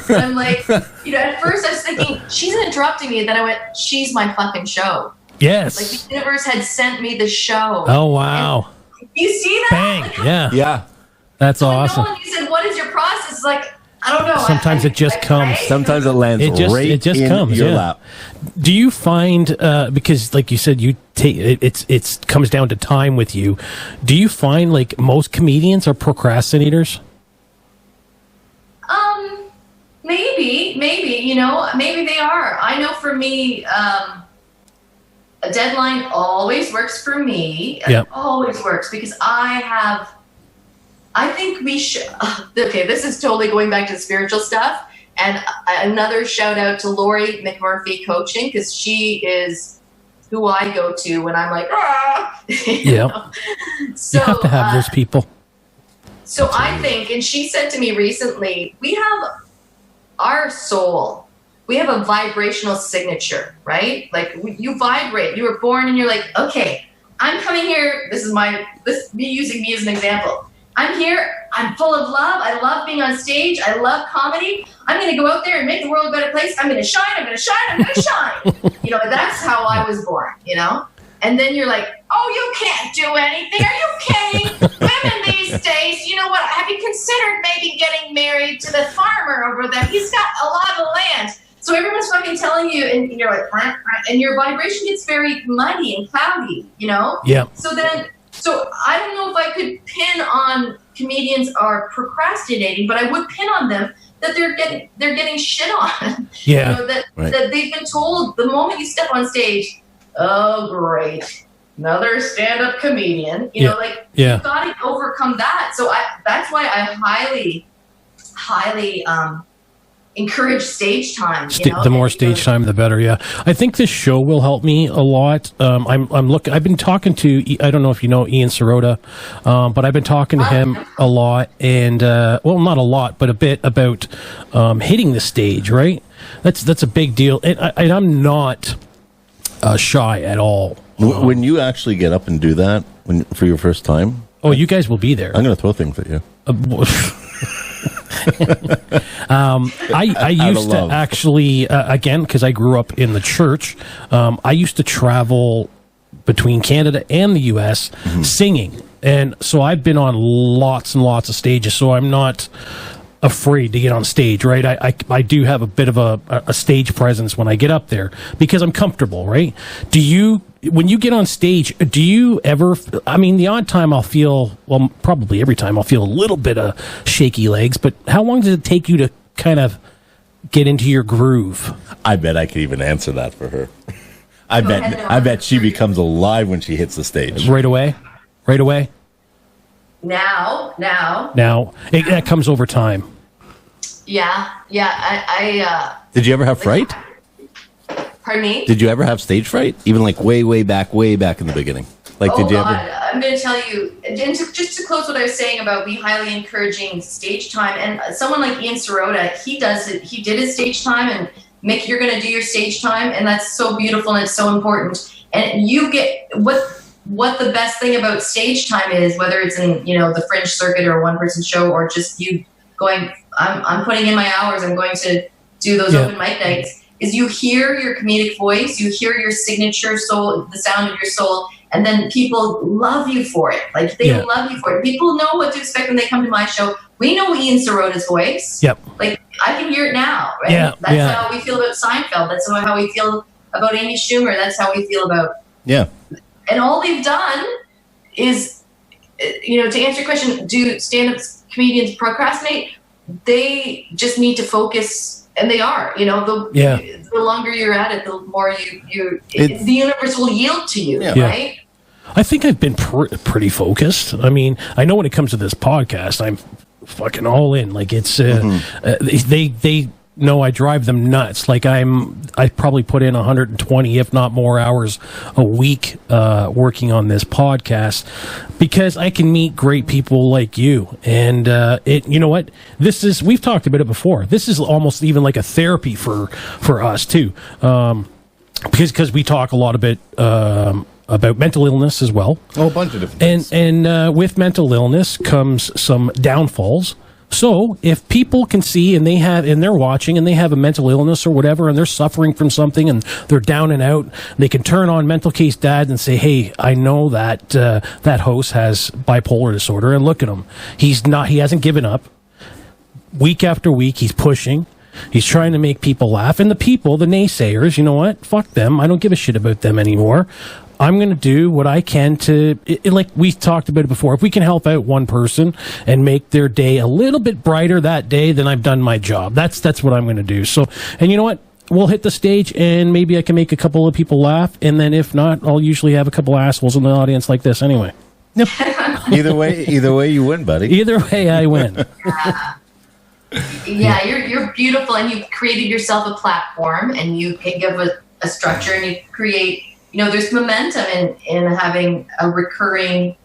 I'm like, at first I was thinking, she's interrupting me. Then I went, she's my fucking show. Yes. The universe had sent me the show. Oh, wow. And you see that? Bang. Yeah. That's awesome. Nolan, you said, what is your process? It's like, I don't know. Sometimes it just comes. Sometimes it lands right in your lap. Do you find, because like you said, you take it comes down to time with you. Do you find most comedians are procrastinators? Maybe, maybe they are. I know for me, a deadline always works for me. It always works because I have I think we should. Okay, this is totally going back to the spiritual stuff. And another shout out to Lori McMurphy Coaching, because she is who I go to when I'm like, ah. Yeah. So, you have to have those people. So I think, and she said to me recently, we have our soul. We have a vibrational signature, right? Like you vibrate. You were born and you're like, okay, I'm coming here. This is me using me as an example. I'm here. I'm full of love. I love being on stage. I love comedy. I'm going to go out there and make the world a better place. I'm going to shine. I'm going to shine. I'm going to shine. That's how I was born, And then you're like, oh, you can't do anything. Are you kidding? Women these days, you know what? Have you considered maybe getting married to the farmer over there? He's got a lot of land. So everyone's fucking telling you, and you're like, rah, rah, and your vibration gets very muddy and cloudy, Yeah. So I don't know if I could pin on comedians are procrastinating, but I would pin on them that they're getting shit on. Yeah. That they've been told the moment you step on stage, oh great, another stand-up comedian. You've got to overcome that. So that's why I highly, highly encourage stage time. The more stage time, the better. Yeah, I think this show will help me a lot. I've been talking to. I don't know if you know Ian Sirota, but I've been talking to him a lot, and not a lot, but a bit about hitting the stage. Right, that's a big deal, and I'm not shy at all. When you actually get up and do that for your first time, you guys will be there. I'm going to throw things at you. I used to actually, again, because I grew up in the church, I used to travel between Canada and the U.S. Singing. And so I've been on lots and lots of stages, so I'm not afraid to get on stage, right? I do have a bit of a stage presence when I get up there because I'm comfortable, right? When you get on stage, do you ever, the odd time I'll feel, probably every time I'll feel a little bit of shaky legs, but how long does it take you to kind of get into your groove? I bet I could even answer that for her. I bet she becomes alive when she hits the stage. Right away? Now. That comes over time. Yeah. I Did you ever have fright? Pardon me? Did you ever have stage fright? Even like way back in the beginning? Did you ever? I'm going to tell you, just to close what I was saying about be highly encouraging stage time, and someone like Ian Sirota, he does it. He did his stage time, and Mick, you're going to do your stage time, and that's so beautiful and it's so important. And you get what the best thing about stage time is, whether it's in the Fringe circuit or a one-person show, or just you going, I'm putting in my hours, I'm going to do those open mic nights, is you hear your comedic voice, you hear your signature soul, the sound of your soul, and then people love you for it. Like, they love you for it. People know what to expect when they come to my show. We know Ian Sirota's voice. Yep. Like, I can hear it now, right? Yeah. That's how we feel about Seinfeld. That's how we feel about Amy Schumer. That's how we feel about... Yeah. And all they've done is, to answer your question, do stand-up comedians procrastinate? They just need to focus... And they are, the longer you're at it, the more the universe will yield to you, right? I think I've been pretty focused. I know when it comes to this podcast, I'm fucking all in. Like, it's, they know I drive them nuts. Like, I probably put in 120, if not more, hours a week working on this podcast because I can meet great people like you. And you know what? We've talked about it before. This is almost even like a therapy for us too, because we talk a lot about mental illness as well. Oh, a bunch of different things. And with mental illness comes some downfalls. So if people can see and they're watching and they have a mental illness or whatever and they're suffering from something and they're down and out, they can turn on Mental Case Dad and say, hey, I know that that host has bipolar disorder, and look at him. He hasn't given up. Week after week, he's pushing. He's trying to make people laugh. And the naysayers, you know what? Fuck them. I don't give a shit about them anymore. I'm going to do what I can like we talked about it before. If we can help out one person and make their day a little bit brighter that day, then I've done my job. That's what I'm going to do. So, and you know what? We'll hit the stage and maybe I can make a couple of people laugh. And then if not, I'll usually have a couple assholes in the audience like this anyway. Either way, you win, buddy. Either way, I win. Yeah, you're beautiful, and you've created yourself a platform, and you can give a structure, and you create. There's momentum in having a recurring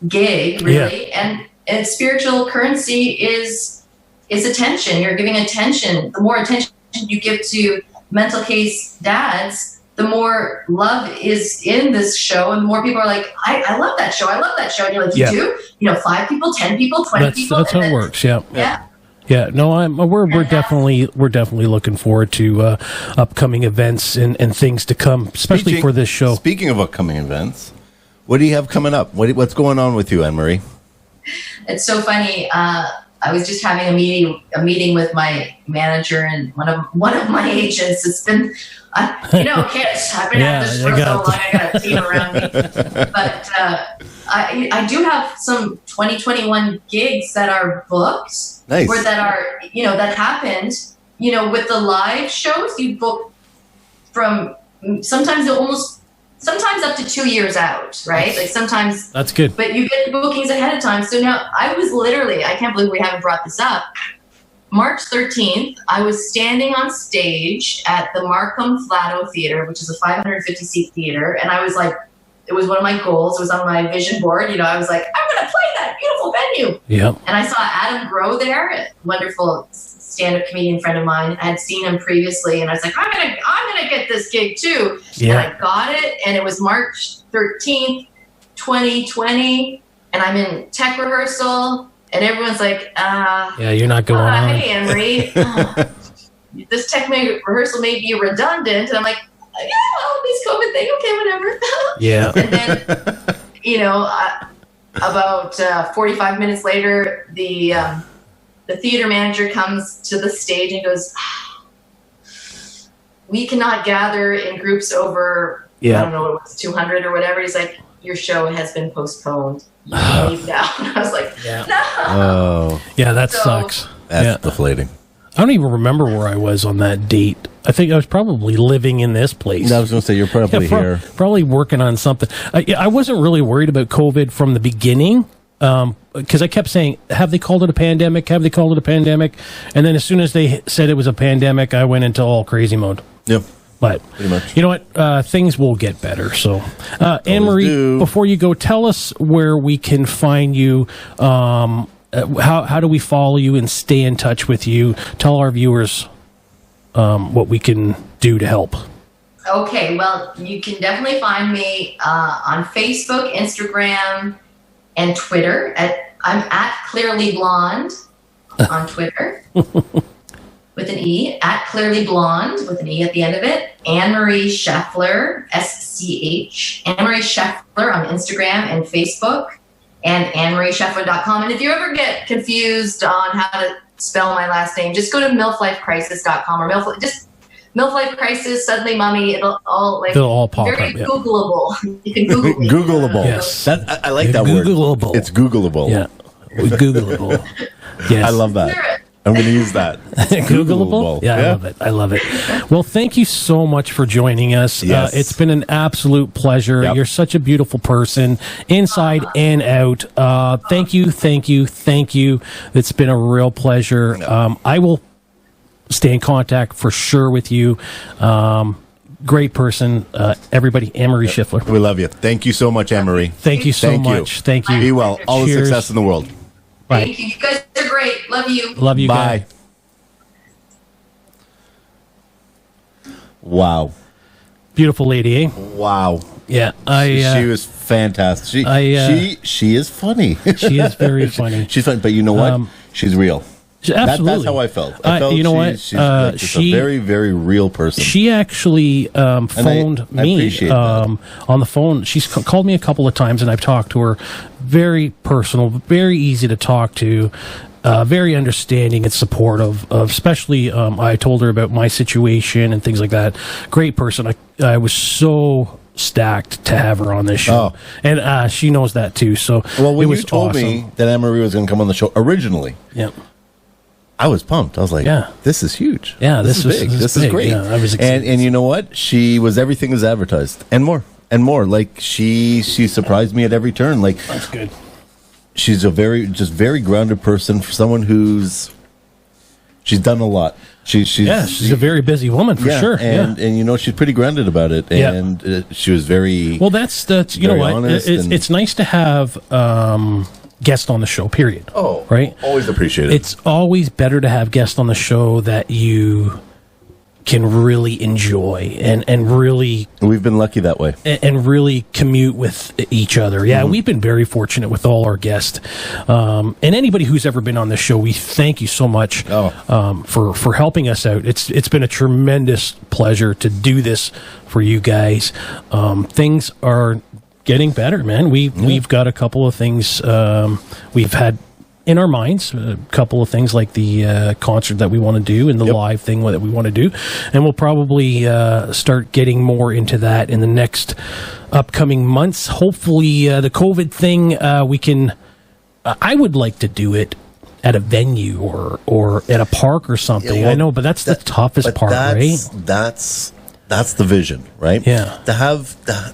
gig, really, and spiritual currency is attention. You're giving attention. The more attention you give to mental case dads, the more love is in this show, and the more people are like, I love that show. I love that show. And you're like, you do? 5 people, 10 people, 20 people. That's how it works. Yeah. Yeah, no, we're definitely looking forward to upcoming events and things to come, especially for this show. Speaking of upcoming events, what do you have coming up? What's going on with you, Anne Marie? It's so funny. I was just having a meeting with my manager and one of my agents. It's been, kids. I've been at this for so long. I got a team around me, but I do have some 2021 gigs that are booked. Nice. Or that are, that happened, with the live shows, you book from sometimes up to 2 years out, right? Like sometimes. That's good. But you get the bookings ahead of time. So now I was literally, I can't believe we haven't brought this up. March 13th, I was standing on stage at the Markham Flatto Theater, which is a 550-seat theater. And I was like, it was one of my goals. It was on my vision board. I was like, I'm going to play that beautiful venue. Yeah. And I saw Adam Groh there, a wonderful stand-up comedian friend of mine. I had seen him previously, and I was like, I'm gonna get this gig too. Yeah. And I got it, and it was March 13th, 2020, and I'm in tech rehearsal, and everyone's like, you're not going on. Hey, Anne Marie, this tech rehearsal may be redundant, and I'm like, well, this COVID thing, okay, whatever. Yeah. And then, about 45 minutes later, the theater manager comes to the stage and goes, we cannot gather in groups over, I don't know what it was, 200 or whatever. He's like, your show has been postponed. You can leave now. And I was like, no. Oh. Yeah, that sucks. That's deflating. I don't even remember where I was on that date. I think I was probably living in this place. No, I was going to say, you're probably here. Probably working on something. I wasn't really worried about COVID from the beginning because I kept saying, have they called it a pandemic? Have they called it a pandemic? And then as soon as they said it was a pandemic, I went into all crazy mode. Yep. But pretty much. You know what? Things will get better. So, Anne Marie, before you go, tell us where we can find you. How do we follow you and stay in touch with you? Tell our viewers what we can do to help. Okay, well, you can definitely find me on Facebook, Instagram, and Twitter. I'm at Clearly Blonde on Twitter with an E, at Clearly Blonde with an E at the end of it. Anne Marie Scheffler, SCH. Anne Marie Scheffler on Instagram and Facebook. And AnneMarieScheffler.com. And if you ever get confused on how to spell my last name, just go to MILFLifeCrisis.com or just MILF Life Crisis, Suddenly Mummy. It'll all pop very up. Yeah. Googleable. You can Google me. Googleable. Yes. I like that word. Googleable. It's Googleable. Yeah. Googleable. Yes. I love that. I'm going to use that. Googleable? Yeah, I love it. Well, thank you so much for joining us. Yes. It's been an absolute pleasure. Yep. You're such a beautiful person, inside and out. Thank you. It's been a real pleasure. I will stay in contact for sure with you. Great person. Everybody, Anne Marie Scheffler. We love you. Thank you so much, Anne Marie. Thank you so much. Thank you. Be well. All the Cheers. success in the world. Bye. Thank you. You guys are great. Love you. Love you Bye. guys. Wow. Beautiful lady, eh? Wow. Yeah. She was fantastic. She is funny. She is very funny. She's funny, but you know what? She's real. Absolutely. That's how I felt. I felt you know what? She's like just a very, very real person. She actually phoned me on the phone. She's called me a couple of times, and I've talked to her. Very personal, very easy to talk to, very understanding and supportive. Especially, I told her about my situation and things like that. Great person. I was so stacked to have her on this show, and she knows that too. So, well, when it was you told awesome. me that Anne Marie was going to come on the show originally, I was pumped. I was like, this is huge. Yeah, this is big. This is great. Yeah, I was excited. And you know what? She was everything as advertised and more. and more. Like she surprised me at every turn. Like That's good. She's a very grounded person, for someone she's done a lot. She's a very busy woman for sure. And you know, she's pretty grounded about it. And she was very That's you know what? It's nice to have guests on the show. Period. Oh, right. Always appreciate it. It's always better to have guests on the show that you can really enjoy and really. We've been lucky that way. And really commute with each other. Yeah, we've been very fortunate with all our guests. And anybody who's ever been on the show, we thank you so much for helping us out. It's been a tremendous pleasure to do this for you guys. Things are getting better, man. We've got a couple of things we've had in our minds, a couple of things like the concert that we want to do and the live thing that we want to do. And we'll probably start getting more into that in the next upcoming months. Hopefully the COVID thing, we can, I would like to do it at a venue or at a park or something. Yeah, well, I know, but that's the toughest part, right? That's the vision, right? Yeah. To have that.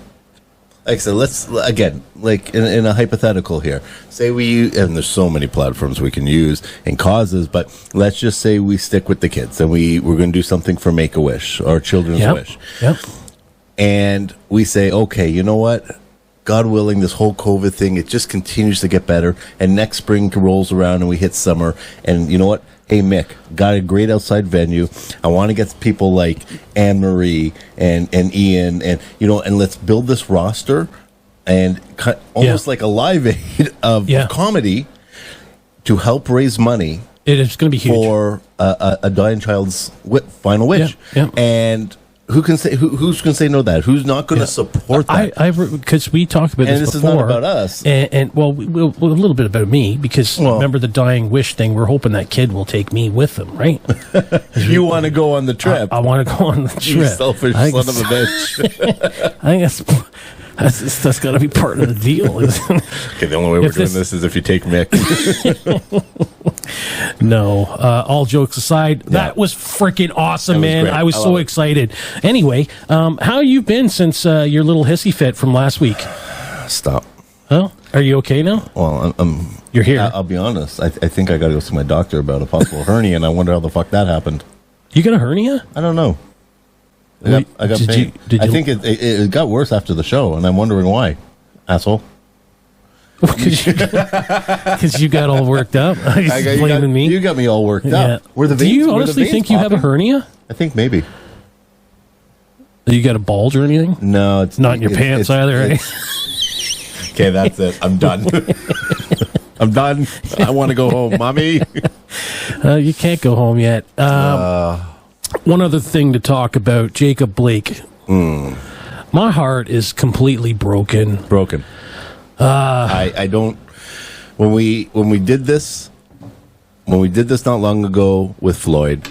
Like I said, let's, again, like in a hypothetical here, say and there's so many platforms we can use and causes, but let's just say we stick with the kids and we're going to do something for Make-A-Wish or Children's Wish. Yep. And we say, okay, you know what? God willing, this whole COVID thing, it just continues to get better. And next spring rolls around and we hit summer. And you know what? Hey, Mick, got a great outside venue. I want to get people like Anne Marie and Ian and, you know, and let's build this roster and almost like a Live Aid of comedy to help raise money. It is going to be huge for a dying child's final wish. Yeah. And who can say who's going to say no to that? Who's not going to support that? Because we talked about this before. And this is not about us. And well, a little bit about me, because remember the dying wish thing? We're hoping that kid will take me with them, right? You want to go on the trip. I want to go on the trip. You selfish son of a bitch. I think that's got to be part of the deal. Okay, the only way we're doing this is if you take Mick. No, all jokes aside, that was freaking awesome, man. Great. I was so excited. Anyway, how you been since your little hissy fit from last week? Stop. Oh, are you okay now? Well, you're here. I'll be honest. I think I got to go see my doctor about a possible hernia, and I wonder how the fuck that happened. You got a hernia? I don't know. I got pain. I think it got worse after the show, and I'm wondering why. Asshole. Because you got all worked up. Blaming me. You got me all worked up. Do you honestly think you have a hernia? I think maybe. You got a bulge or anything? No, it's not in your pants either. Right? Okay, that's it. I'm done. I'm done. I want to go home, mommy. You can't go home yet. One other thing to talk about, Jacob Blake. My heart is completely broken. I don't. When we did this not long ago with Floyd,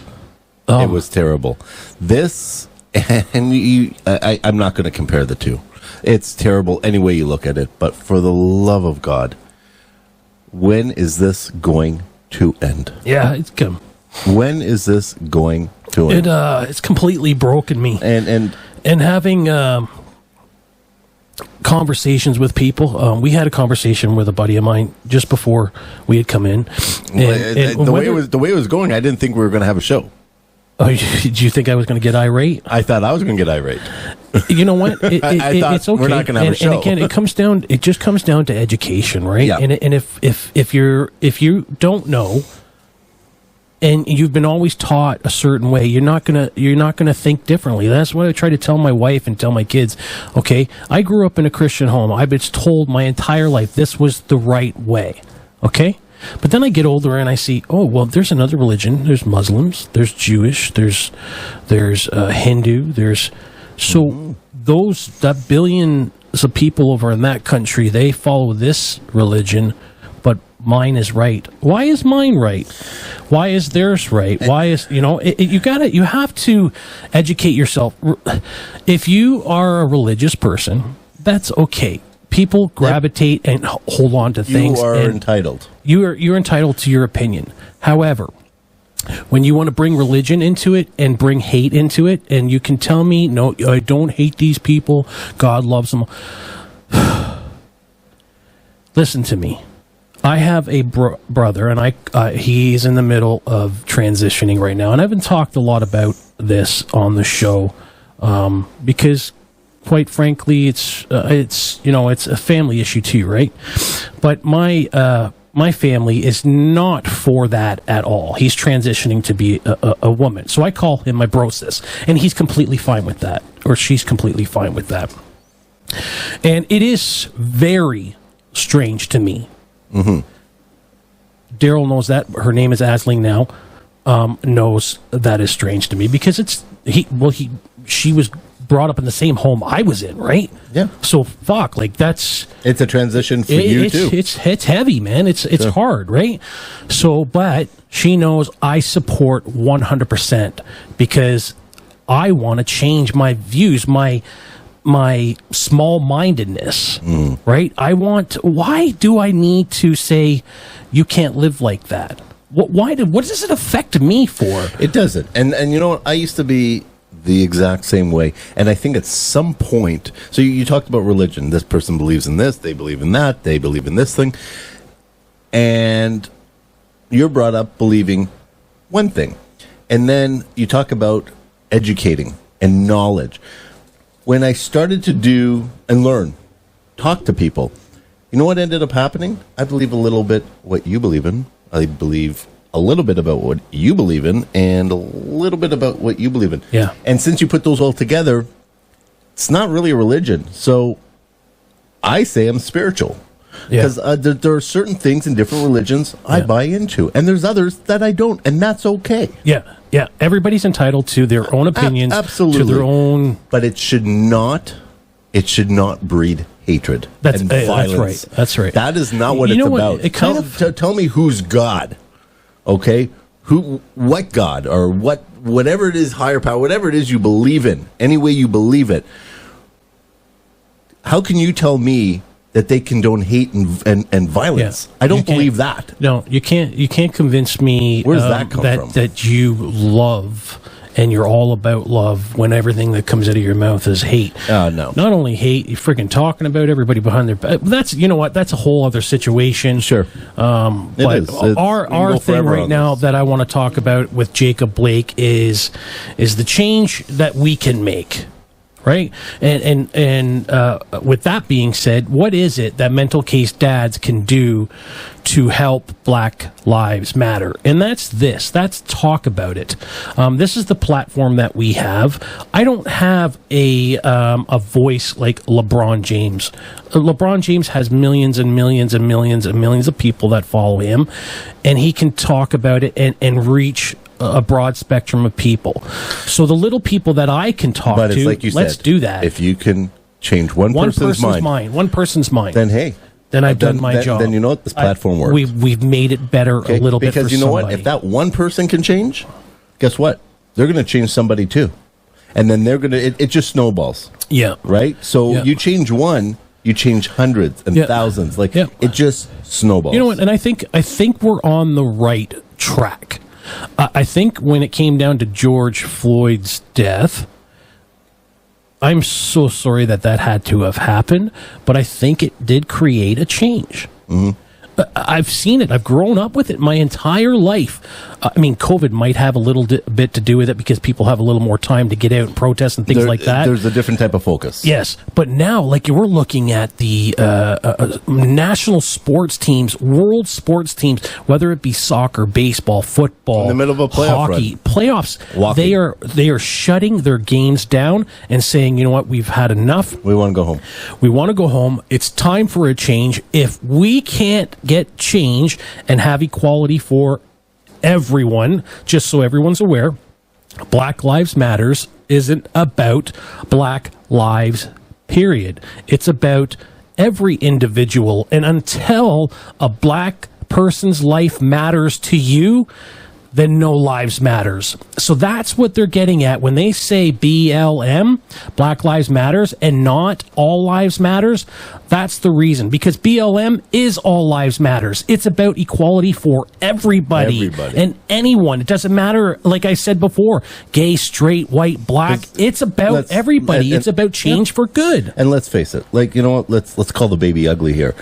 it was terrible. This, and I'm not going to compare the two. It's terrible any way you look at it. But for the love of God, when is this going to end? Yeah, it's come. When is this going to end? It's completely broken me. And having conversations with people. We had a conversation with a buddy of mine just before we had come in. The way it was going, I didn't think we were going to have a show. Oh, did you think I was going to get irate? I thought I was going to get irate. You know what? I thought it's okay. We're not going to have a show. And again, it just comes down to education, right? Yeah. And if you don't know, and you've been always taught a certain way, you're not gonna think differently. That's what I try to tell my wife and tell my kids. Okay, I grew up in a Christian home. I've been told my entire life this was the right way. Okay. But then I get older and I see, oh, well, there's another religion. There's Muslims. There's Jewish. There's Hindu. That billions of people over in that country, they follow this religion, but mine is right. Why is mine right? Why is theirs right? Why is, you have to educate yourself. If you are a religious person, that's okay. People gravitate and hold on to things. You are entitled. You're entitled to your opinion. However, when you want to bring religion into it and bring hate into it, and you can tell me, no, I don't hate these people, God loves them. Listen to me. I have a brother, and he's in the middle of transitioning right now, and I haven't talked a lot about this on the show because, quite frankly, it's a family issue too, right? But my family is not for that at all. He's transitioning to be a woman. So I call him my bro-sis. And he's completely fine with that. Or she's completely fine with that. And it is very strange to me. Mm-hmm. Daryl knows that. Her name is Asling now. Knows that is strange to me. Because she was brought up in the same home I was in, right? Yeah. So fuck, like that's it's a transition for you too. It's heavy, man. It's sure. Hard, right? So, but she knows I support 100% because I want to change my views, my small-mindedness, right? Why do I need to say you can't live like that? What does it affect me for? It doesn't. And you know what? I used to be the exact same way. And I think at some point, so you talked about religion. This person believes in this, they believe in that, they believe in this thing. And you're brought up believing one thing. And then you talk about educating and knowledge. When I started to do and learn, talk to people, you know what ended up happening? I believe a little bit what you believe in. I believe a little bit about what you believe in and a little bit about what you believe in. Yeah. And since you put those all together, it's not really a religion. So I say I'm spiritual. Because there are certain things in different religions I buy into. And there's others that I don't. And that's okay. Yeah. Yeah. Everybody's entitled to their own opinions. Absolutely. To their own. But it should not breed hatred and violence. That's right. That is not what it's about. Tell me who's God. Okay, what God or whatever it is, higher power, whatever it is you believe in, any way you believe it. How can you tell me that they condone hate and violence? I don't believe that. No, you can't. You can't convince me. Where does that come from? That you love and you're all about love when everything that comes out of your mouth is hate. No. Not only hate, you're freaking talking about everybody behind their back. That's, you know what, that's a whole other situation. Sure. But our thing right now that I want to talk about with Jacob Blake is the change that we can make. Right? And with that being said, what is it that mental case dads can do to help Black Lives Matter? And that's talk about it. This is the platform that we have. I don't have a voice like LeBron James. LeBron James has millions and millions and millions and millions of people that follow him, and he can talk about it and reach a broad spectrum of people. So the little people that I can talk to, like you let's said, do that. If you can change one person's mind, then hey, then I've done my job. Then you know what, this platform works. We've made it better a little bit for because you know somebody. what, if that one person can change, guess what? They're going to change somebody too, and then they're going to. It just snowballs. Yeah. Right. So you change one, you change hundreds and thousands. Like it just snowballs. You know what? And I think we're on the right track. I think when it came down to George Floyd's death, I'm so sorry that had to have happened, but I think it did create a change. Mm-hmm. I've seen it. I've grown up with it my entire life. I mean, COVID might have a little bit to do with it because people have a little more time to get out and protest and things like that. There's a different type of focus. Yes. But now, like, we're looking at the national sports teams, world sports teams, whether it be soccer, baseball, football, in the middle of a playoff hockey, playoffs. They are shutting their games down and saying, you know what, we've had enough. We want to go home. We want to go home. It's time for a change. If we can't get change and have equality for everyone, just so everyone's aware, Black Lives Matters isn't about Black lives, period. It's about every individual. And until a Black person's life matters to you, then no lives matters. So that's what they're getting at when they say BLM, Black Lives Matters, and not all lives matters. That's the reason, because BLM is all lives matters. It's about equality for everybody and anyone. It doesn't matter, like I said before, gay, straight, white, black. It's about everybody. It's about change for good. And let's face it, like, you know what? Let's call the baby ugly here.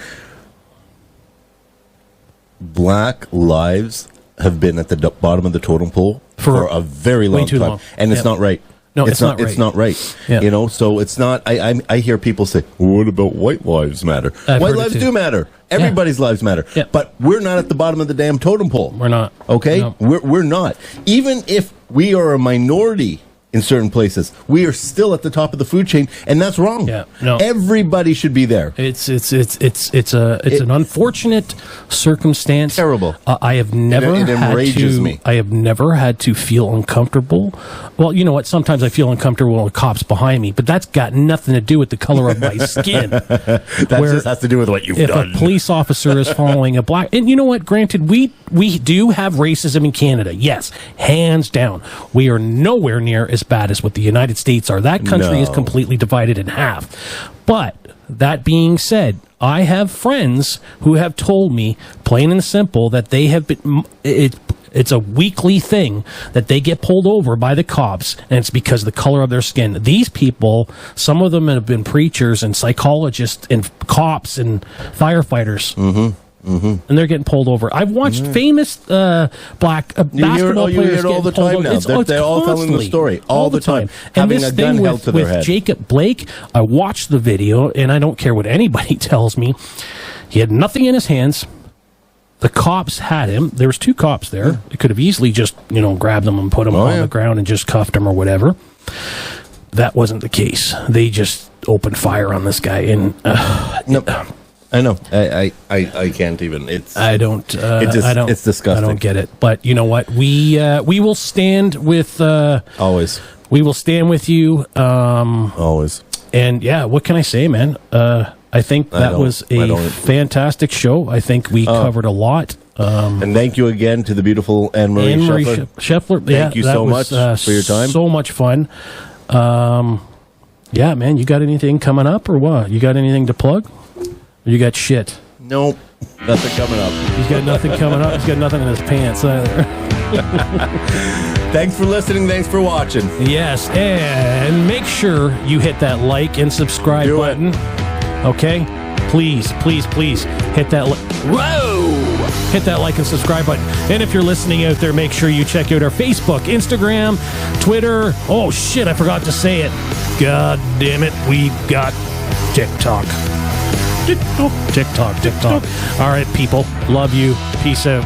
Black lives have been at the bottom of the totem pole for a very long time, long. And it's not right. No, it's not right. It's not right. Yeah. You know, so it's not. I hear people say, well, "What about white lives matter?" White lives do matter. Everybody's lives matter. Yeah. But we're not at the bottom of the damn totem pole. We're not. Okay, no. we're not. Even if we are a minority in certain places, we are still at the top of the food chain, and that's wrong. Yeah, no. Everybody should be there. It's an unfortunate circumstance. Terrible. I have never it enrages me. I have never had to feel uncomfortable. Well, you know what? Sometimes I feel uncomfortable when a cop's behind me, but that's got nothing to do with the color of my skin. That just has to do with what you've done. If a police officer is following a black, and you know what? Granted, we do have racism in Canada. Yes, hands down. We are nowhere near as bad as what the United States are. That country is completely divided in half. But that being said, I have friends who have told me, plain and simple, that they have been. It's a weekly thing that they get pulled over by the cops, and it's because of the color of their skin. These people, some of them have been preachers and psychologists and cops and firefighters. Mm-hmm. Mm-hmm. And they're getting pulled over. I've watched famous black basketball players get all the time now. They're all telling the story all the time. And this thing with Jacob Blake, I watched the video, and I don't care what anybody tells me. He had nothing in his hands. The cops had him. There was 2 cops there. Yeah. They could have easily just, grabbed him and put him on the ground and just cuffed him or whatever. That wasn't the case. They just opened fire on this guy, and I know. I can't even. It's disgusting. I don't get it. But you know what? We will stand with always. We will stand with you. Always. And yeah, what can I say, man? I think that was a fantastic show. I think we covered a lot. And thank you again to the beautiful Anne Marie Scheffler. Thank you so much for your time. So much fun. Yeah, man. You got anything coming up or what? You got anything to plug? You got shit? Nope. Nothing coming up. He's got nothing coming up. He's got nothing in his pants either. Thanks for listening. Thanks for watching. Yes, and make sure you hit that like and subscribe button. Okay? Please hit that hit that like and subscribe button. And if you're listening out there, make sure you check out our Facebook, Instagram, Twitter. Oh shit, I forgot to say it. God damn it, we got TikTok. TikTok. All right, people. Love you. Peace out.